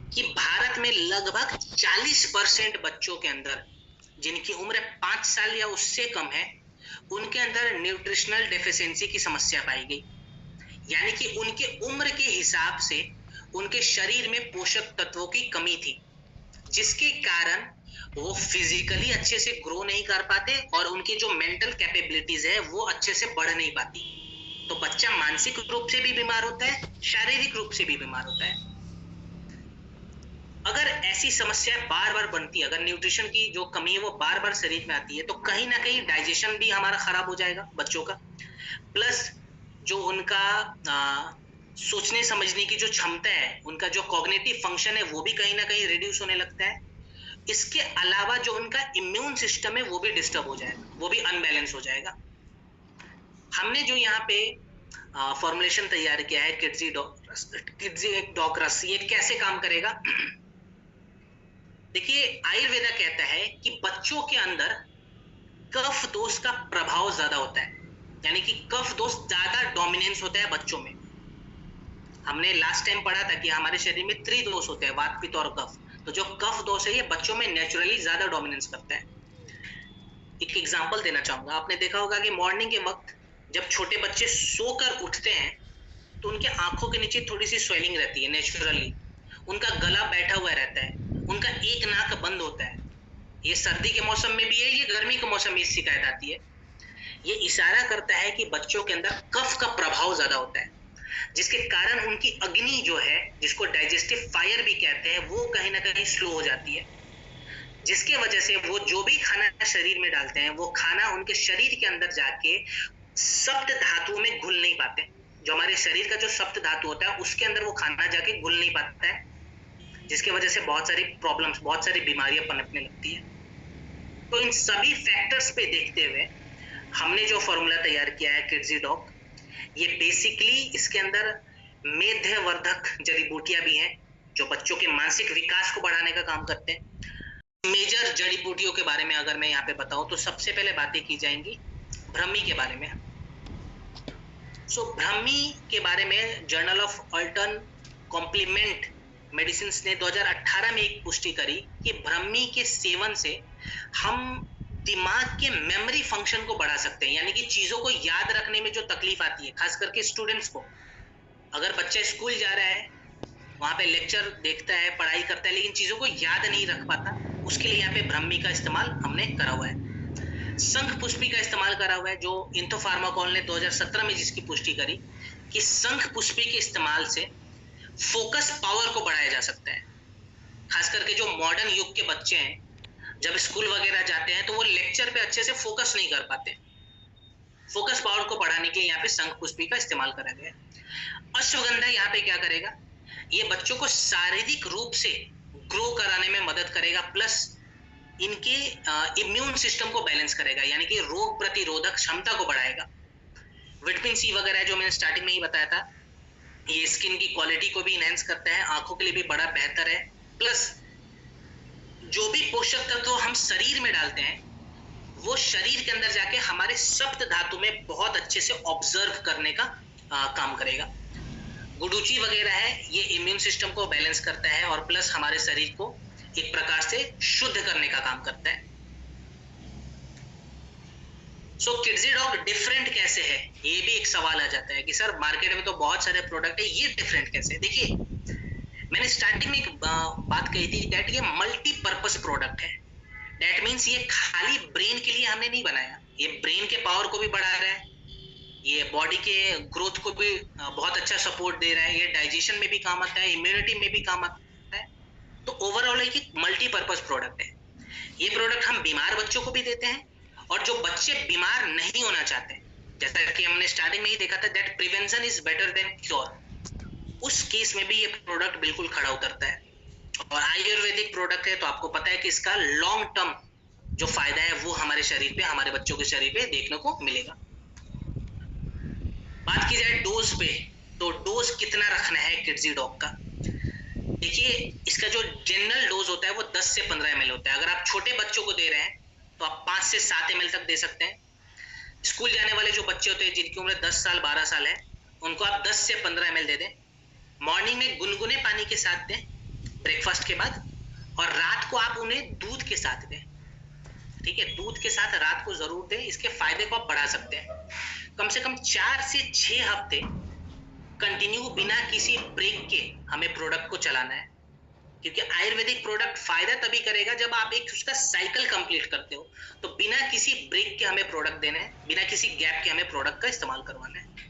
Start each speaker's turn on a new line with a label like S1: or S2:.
S1: कि भारत में लगभग 40% बच्चों के अंदर जिनकी उम्र 5 साल या उससे कम है, उनके अंदर न्यूट्रिशनल डेफिशिएंसी की समस्या पाई गई। यानी कि उनके उम्र के हिसाब से उनके शरीर में पोषक तत्वों की कमी थी, जिसके कारण वो फिजिकली अच्छे से ग्रो नहीं कर पाते और उनकी जो मेंटल कैपेबिलिटीज है वो अच्छे से बढ़ नहीं पाती। तो बच्चा मानसिक रूप से भी बीमार होता है, शारीरिक रूप से भी बीमार होता है। अगर ऐसी समस्या बार बार बनती है, अगर न्यूट्रिशन की जो कमी है वो बार बार शरीर में आती है, तो कहीं ना कहीं डाइजेशन भी हमारा खराब हो जाएगा बच्चों का। प्लस जो उनका सोचने समझने की जो क्षमता है, उनका जो कॉग्निटिव फंक्शन है वो भी कहीं ना कहीं रिड्यूस होने लगता है। इसके अलावा जो उनका इम्यून सिस्टम है वो भी डिस्टर्ब हो जाएगा, वो भी अनबैलेंस हो जाएगा। हमने जो यहाँ पे फॉर्मुलेशन तैयार किया है किड्जी डॉक्टर्स, ये कैसे काम करेगा? देखिए, आयुर्वेदा कहता है कि बच्चों के अंदर कफ दोष का प्रभाव ज्यादा होता है, यानी कि कफ दोष ज्यादा डोमिनेंस होता है बच्चों में। हमने लास्ट टाइम पढ़ा था कि हमारे शरीर में त्रिदोष होते हैं, वात पित्त और कफ। तो जो कफ दोष है ये बच्चों में नेचुरली ज्यादा डोमिनेंस करता है। एक एग्जांपल देना चाहूंगा, आपने देखा होगा कि मॉर्निंग के वक्त जब छोटे बच्चे सोकर उठते हैं तो उनके आंखों के नीचे थोड़ी सी स्वेलिंग रहती है नेचुरली, उनका गला बैठा हुआ रहता है, उनका एक नाक बंद होता है। ये सर्दी के मौसम में भी है, ये गर्मी के मौसम में शिकायत आती है। ये इशारा करता है कि बच्चों के अंदर कफ का प्रभाव ज्यादा होता है, जिसके कारण उनकी अग्नि जो है, जिसको डाइजेस्टिव फायर भी कहते हैं, वो कहीं ना कहीं स्लो हो जाती है, जिसके वजह से वो जो भी खाना शरीर में डालते हैं वो खाना उनके शरीर के अंदर जाके सप्त धातुओं में घुल नहीं पाते। जो हमारे शरीर का जो सप्त धातु होता है उसके अंदर वो खाना जाके घुल नहीं पाता है, जिसकी वजह से बहुत सारी प्रॉब्लम्स, बहुत सारी बीमारियां पनपने लगती है। तो इन सभी फैक्टर्स पे देखते हुए हमने जो फॉर्मूला तैयार किया है किड्जी डॉग, ये बेसिकली इसके अंदर मेध्यवर्धक जड़ी बूटियां भी हैं जो बच्चों के मानसिक विकास को बढ़ाने का काम करते हैं। मेजर जड़ी बूटियों के बारे में अगर मैं यहाँ पे बताऊं तो सबसे पहले बातें की जाएंगी ब्रह्मी के बारे में। ब्रह्मी के बारे में जर्नल ऑफ अल्टर्न कॉम्प्लीमेंट मेडिसिन ने 2018 में एक पुष्टि करी कि ब्रह्मी के सेवन से हम दिमाग के मेमोरी फंक्शन को बढ़ा सकते हैं, यानी कि चीजों को याद रखने में जो तकलीफ आती है खास करके स्टूडेंट्स को। अगर बच्चा स्कूल जा रहा है, वहां पे लेक्चर देखता है, पढ़ाई करता है, लेकिन चीजों को याद नहीं रख पाता, उसके लिए यहाँ पे ब्रह्मी का इस्तेमाल हमने करा हुआ है। शंख पुष्पी का इस्तेमाल करा हुआ है, जो इंथोफार्माकोल ने 2017 में जिसकी पुष्टि करी कि शंख पुष्पी के इस्तेमाल से फोकस पावर को बढ़ाया जा सकता है। खास करके जो मॉडर्न युग के बच्चे हैं, जब स्कूल वगैरह जाते हैं तो वो लेक्चर पे अच्छे से फोकस नहीं कर पाते। फोकस पावर को बढ़ाने के लिए यहाँ पे शंख पुष्पी का इस्तेमाल करा गया। अश्वगंधा यहाँ पे क्या करेगा, ये बच्चों को शारीरिक रूप से ग्रो कराने में मदद करेगा, प्लस इनके इम्यून सिस्टम को बैलेंस करेगा, यानी कि रोग प्रतिरोधक क्षमता को बढ़ाएगा। विटामिन सी वगैरह जो मैंने स्टार्टिंग में ही बताया था, ये स्किन की क्वालिटी को भी इनहेंस करता है, आंखों के लिए भी बड़ा बेहतर है। प्लस जो भी पोषक तत्व हम शरीर में डालते हैं वो शरीर के अंदर जाके हमारे सप्त धातु में बहुत अच्छे से ऑब्जर्व करने का काम करेगा। गुडुची वगैरह है, ये इम्यून सिस्टम को बैलेंस करता है और प्लस हमारे शरीर को एक प्रकार से शुद्ध करने का काम करता है। किड्जी डॉग डिफरेंट कैसे है, ये भी एक सवाल आ जाता है कि सर मार्केट में तो बहुत सारे प्रोडक्ट है, ये डिफरेंट कैसे है? देखिए, मैंने स्टार्टिंग में एक बात कही थी दैट ये मल्टीपर्पस प्रोडक्ट है। दैट मीन्स ये खाली ब्रेन के लिए हमने नहीं बनाया, ये ब्रेन के पावर को भी बढ़ा रहा है, ये बॉडी के ग्रोथ को भी बहुत अच्छा सपोर्ट दे रहा है, ये डाइजेशन में भी काम आता है, इम्यूनिटी में भी काम आता है। तो ओवरऑल एक मल्टीपर्पस प्रोडक्ट है। ये प्रोडक्ट हम बीमार बच्चों को भी देते हैं और जो बच्चे बीमार नहीं होना चाहते, जैसा कि हमने स्टार्टिंग में ही देखा था that prevention is better than cure, उस केस में भी ये प्रोडक्ट बिल्कुल खड़ा उतरता है। और आयुर्वेदिक प्रोडक्ट है तो आपको पता है कि इसका लॉन्ग टर्म जो फायदा है वो हमारे शरीर पे, हमारे बच्चों के शरीर पे देखने को मिलेगा। बात की जाए डोज पे, तो डोज कितना रखना है किड्जी डॉग का? देखिए, इसका जो जनरल डोज होता है वो 10 से 15 ml होता है। अगर आप छोटे बच्चों को दे रहे हैं तो आप 5 से 7 ml तक दे सकते हैं। स्कूल जाने वाले जो बच्चे होते हैं जिनकी उम्र 10 साल 12 साल है, उनको आप 10 से 15 ml दे दें। मॉर्निंग में गुनगुने पानी के साथ दें, ब्रेकफास्ट के बाद, और रात को आप उन्हें दूध के साथ दें। ठीक है, दूध के साथ रात को जरूर दें, इसके फायदे को आप बढ़ा सकते हैं। कम से कम 4 से 6 हफ्ते कंटिन्यू बिना किसी ब्रेक के हमें प्रोडक्ट को चलाना है, क्योंकि आयुर्वेदिक प्रोडक्ट फायदा तभी करेगा जब आप एक उसका साइकिल कंप्लीट करते हो। तो बिना किसी ब्रेक के हमें प्रोडक्ट देना है, बिना किसी गैप के हमें प्रोडक्ट का इस्तेमाल करवाना है।